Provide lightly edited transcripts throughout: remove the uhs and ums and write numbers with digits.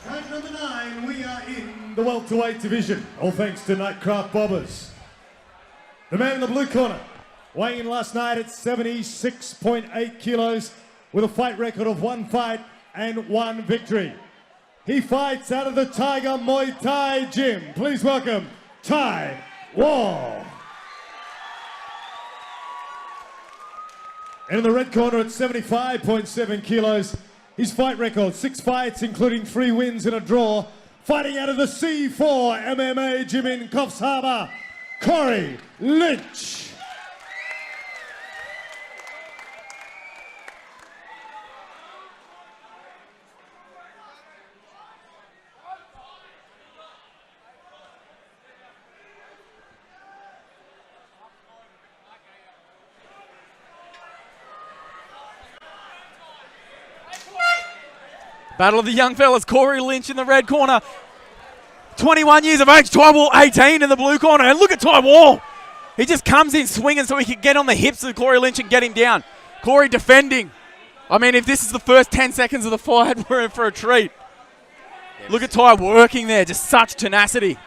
Round number 9, we are in the welterweight division, all thanks to Nightcraft Bobbers. The man in the blue corner, weighing in last night at 76.8 kilos with a fight record of 1 fight and 1 victory. He fights out of the Tiger Muay Thai Gym. Please welcome Tai Wall. And in the red corner at 75.7 kilos, his fight record, 6 fights including 3 wins and a draw, fighting out of the C4 MMA Gym in Coffs Harbour, Corey Lynch. Battle of the young fellas, Corey Lynch in the red corner. 21 years of age, Tai Wall 18 in the blue corner. And look at Tai Wall. He just comes in swinging so he can get on the hips of Corey Lynch and get him down. Corey defending. I mean, if this is the first 10 seconds of the fight, we're in for a treat. Yeah, look at Tai working there, just such tenacity.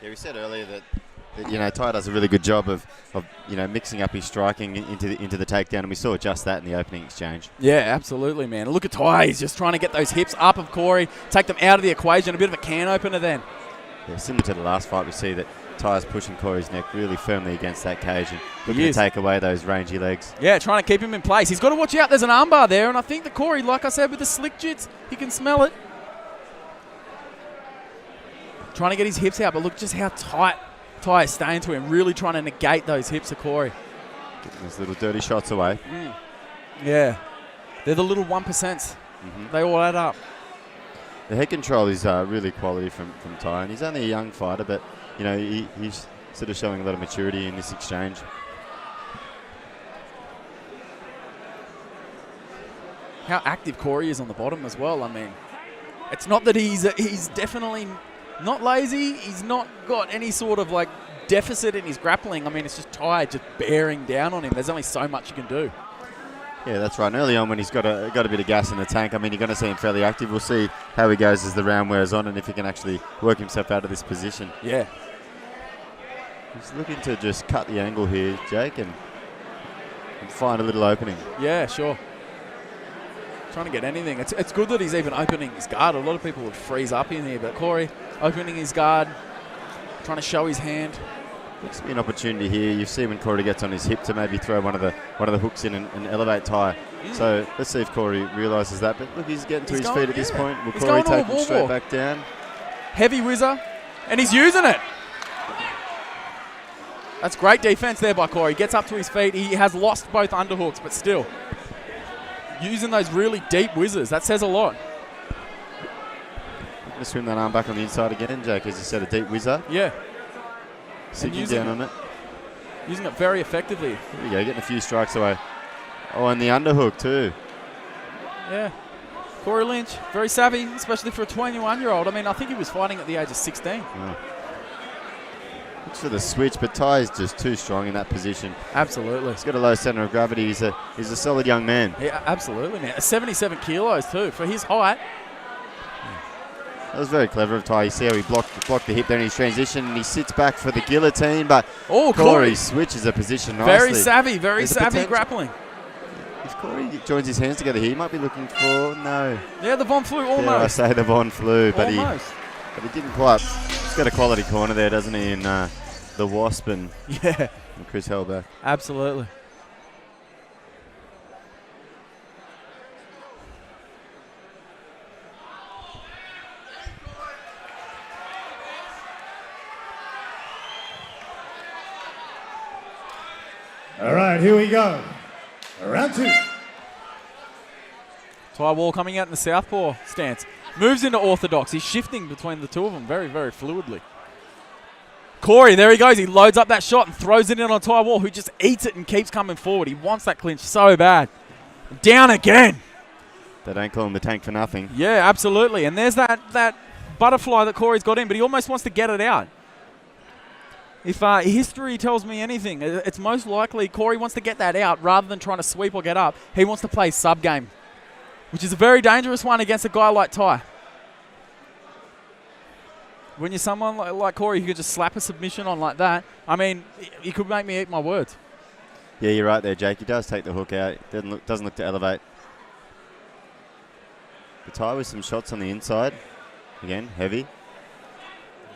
Yeah, we said earlier that you know, Tai does a really good job of you know, mixing up his striking into the takedown, and we saw just that in the opening exchange. Yeah, absolutely, man. Look at Tai. He's just trying to get those hips up of Corey, take them out of the equation. A bit of a can opener then. Yeah, similar to the last fight, we see that Tai's pushing Corey's neck really firmly against that cage and looking to take away those rangy legs. Yeah, trying to keep him in place. He's got to watch out. There's an armbar there, and I think that Corey, like I said, with the slick jits, he can smell it. Trying to get his hips out, but look just how tight Tai is staying to him, really trying to negate those hips of Corey. Getting those little dirty shots away. Yeah. They're the little 1%. They all add up. The head control is really quality from Tai, and he's only a young fighter, but you know, he's sort of showing a lot of maturity in this exchange. How active Corey is on the bottom as well. I mean, it's not that he's definitely not lazy. He's not got any sort of like deficit in his grappling. I mean, it's just Tai just bearing down on him. There's only so much you can do. Yeah, that's right. And early on when he's got a bit of gas in the tank, I mean, you're going to see him fairly active. We'll see how he goes as the round wears on and if he can actually work himself out of this position. Yeah. He's looking to just cut the angle here, Jake, and find a little opening. Yeah, sure. Trying to get anything. It's good that he's even opening his guard. A lot of people would freeze up in here, but Corey opening his guard, trying to show his hand. Looks to be an opportunity here. You see when Corey gets on his hip to maybe throw one of the hooks in and elevate Tai. So let's see if Corey realises that. But look, he's getting to his feet at this point. Will Corey take him straight back down? Heavy whizzer, and he's using it. That's great defense there by Corey. Gets up to his feet. He has lost both underhooks, but still using those really deep whizzers. That says a lot. Going to swim that arm back on the inside again, Jake, as you said, a deep whizzer. Yeah. Sinking down on it. Using it very effectively. There we go, getting a few strikes away. Oh, and the underhook too. Yeah. Corey Lynch, very savvy, especially for a 21-year-old. I mean, I think he was fighting at the age of 16. Oh. Looks for the switch, but Tai is just too strong in that position. Absolutely. He's got a low centre of gravity. He's a solid young man. Yeah, absolutely, man. 77 kilos too for his height. That was very clever of Tai. You see how he blocked the hip there in his transition, and he sits back for the guillotine, but Corey switches a position nicely. Very savvy, very savvy grappling. If Corey joins his hands together here, he might be looking for, no. Yeah, the Von flew almost. Yeah, I say the Von flew, but almost. He didn't quite. He's got a quality corner there, doesn't he, in the Wasp and Chris Hellback. Absolutely. All right, here we go. Round 2. Tai Wall coming out in the southpaw stance. Moves into orthodox. He's shifting between the two of them very, very fluidly. Corey, there he goes. He loads up that shot and throws it in on Tai Wall, who just eats it and keeps coming forward. He wants that clinch so bad. Down again. They don't call him the tank for nothing. Yeah, absolutely. And there's that butterfly that Corey's got in, but he almost wants to get it out. If history tells me anything, it's most likely Corey wants to get that out rather than trying to sweep or get up. He wants to play sub game, which is a very dangerous one against a guy like Tai. When you're someone like Corey who could just slap a submission on like that, I mean, you could make me eat my words. Yeah, you're right there, Jake. He does take the hook out. Doesn't look to elevate. The Ty with some shots on the inside. Again, heavy.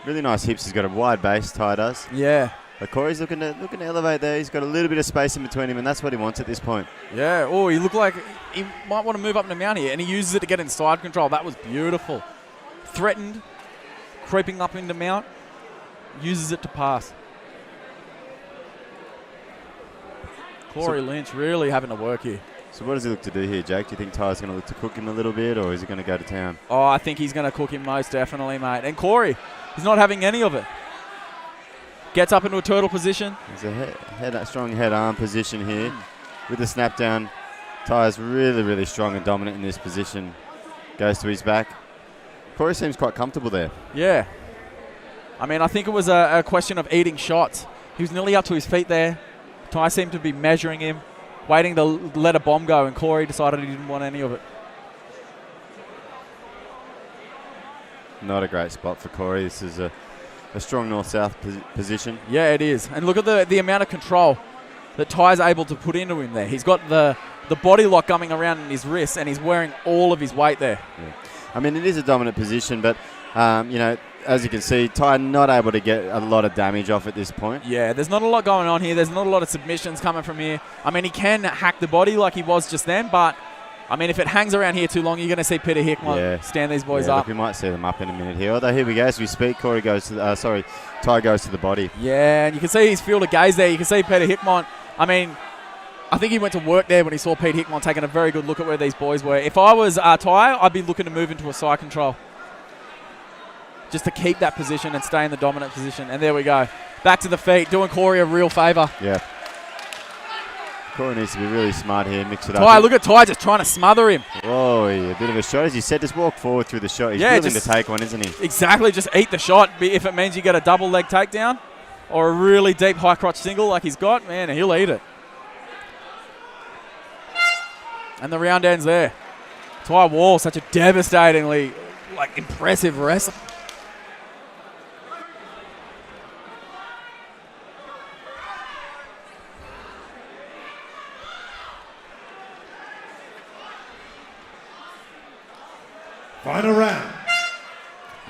Really nice hips. He's got a wide base, Ty does. Yeah. But Corey's looking to elevate there. He's got a little bit of space in between him, and that's what he wants at this point. Yeah. Oh, he looked like he might want to move up in the mount here, and he uses it to get inside control. That was beautiful. Threatened, creeping up into mount, uses it to pass. Corey Lynch really having to work here. So what does he look to do here, Jake? Do you think Ty's going to look to cook him a little bit, or is he going to go to town? Oh, I think he's going to cook him most definitely, mate. And Corey, he's not having any of it. Gets up into a turtle position. There's a strong head-arm position here. With the snap down, Ty's really, really strong and dominant in this position. Goes to his back. Corey seems quite comfortable there. Yeah. I mean, I think it was a question of eating shots. He was nearly up to his feet there. Ty seemed to be measuring him, waiting to let a bomb go, and Corey decided he didn't want any of it. Not a great spot for Corey. This is a strong north-south position. Yeah, it is. And look at the amount of control that Ty's able to put into him there. He's got the body lock coming around in his wrists, and he's wearing all of his weight there. Yeah. I mean, it is a dominant position, but, you know, as you can see, Ty not able to get a lot of damage off at this point. Yeah, there's not a lot going on here. There's not a lot of submissions coming from here. I mean, he can hack the body like he was just then, but, I mean, if it hangs around here too long, you're going to see Peter Hickman stand these boys up. Look, we might see them up in a minute here. Although, here we go. As we speak, Ty goes to the body. Yeah, and you can see his field of gaze there. You can see Peter Hickman. I mean, I think he went to work there when he saw Pete Hickman taking a very good look at where these boys were. If I was Ty, I'd be looking to move into a side control, just to keep that position and stay in the dominant position. And there we go. Back to the feet, doing Corey a real favour. Yeah. Corey needs to be really smart here, mix it up. Ty, look at Ty just trying to smother him. Oh, yeah, a bit of a shot. As you said, just walk forward through the shot. He's willing to take one, isn't he? Exactly, just eat the shot. If it means you get a double leg takedown or a really deep high crotch single like he's got, man, he'll eat it. And the round ends there. Ty Wall, such a devastatingly impressive wrestler. Final round.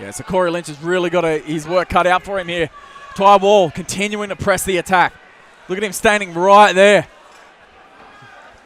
Yeah, so Corey Lynch has really got his work cut out for him here. Ty Wall continuing to press the attack. Look at him standing right there.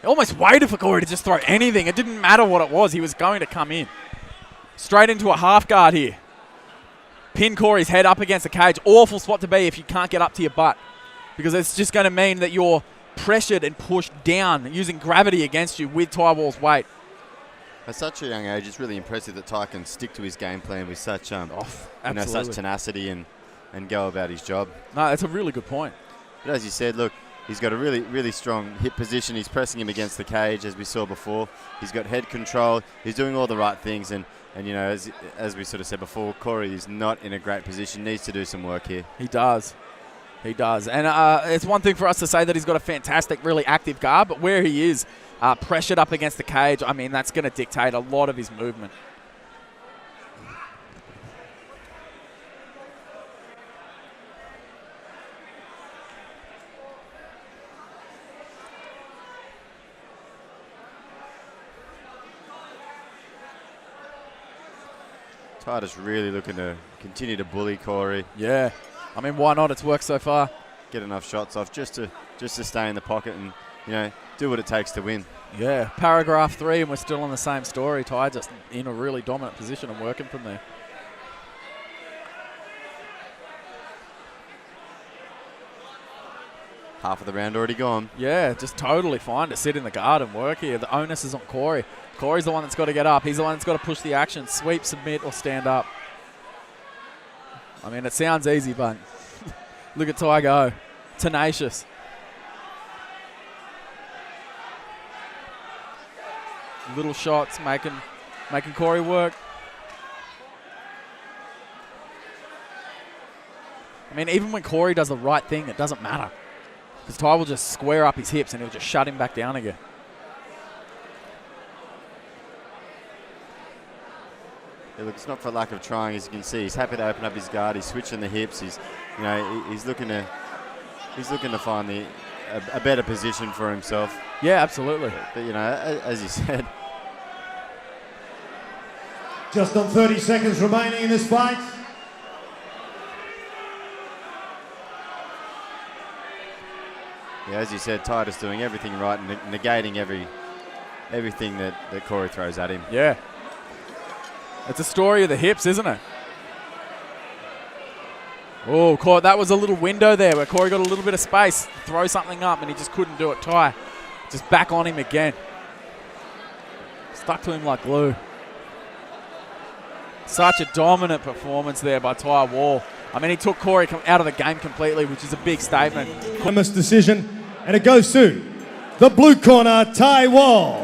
He almost waited for Corey to just throw anything. It didn't matter what it was. He was going to come in. Straight into a half guard here. Pin Corey's head up against the cage. Awful spot to be if you can't get up to your butt, because it's just going to mean that you're pressured and pushed down using gravity against you with Ty Wall's weight. At such a young age, it's really impressive that Ty can stick to his game plan with such such tenacity and go about his job. No, that's a really good point. But as you said, look, he's got a really, really strong hip position. He's pressing him against the cage, as we saw before. He's got head control. He's doing all the right things. And you know, as we sort of said before, Corey is not in a great position. Needs to do some work here. He does. He does. And it's one thing for us to say that he's got a fantastic, really active guard, but where he is pressured up against the cage, I mean, that's going to dictate a lot of his movement. Ty just really looking to continue to bully Corey. Yeah. I mean, why not? It's worked so far. Get enough shots off just to stay in the pocket and, you know, do what it takes to win. Yeah. Paragraph 3, and we're still on the same story. Ty just in a really dominant position and working from there. Half of the round already gone. Yeah, just totally fine to sit in the guard and work here. The onus is on Corey. Corey's the one that's got to get up. He's the one that's got to push the action, sweep, submit, or stand up. I mean, it sounds easy, but look at Ty go. Tenacious. Little shots making Corey work. I mean, even when Corey does the right thing, it doesn't matter, because Ty will just square up his hips and he'll just shut him back down again. it's not for lack of trying, as you can see. He's happy to open up his guard. He's switching the hips. He's looking to find a better position for himself. Yeah, absolutely. But as you said, Just on 30 seconds remaining in this fight. yeah, as you said, Titus doing everything right and negating everything that Corey throws at him. Yeah. It's a story of the hips, isn't it? Oh, that was a little window there where Corey got a little bit of space to throw something up and he just couldn't do it. Ty just back on him again. Stuck to him like glue. Such a dominant performance there by Ty Wall. I mean, he took Corey out of the game completely, which is a big statement. Decision, and it goes to the blue corner, Ty Wall.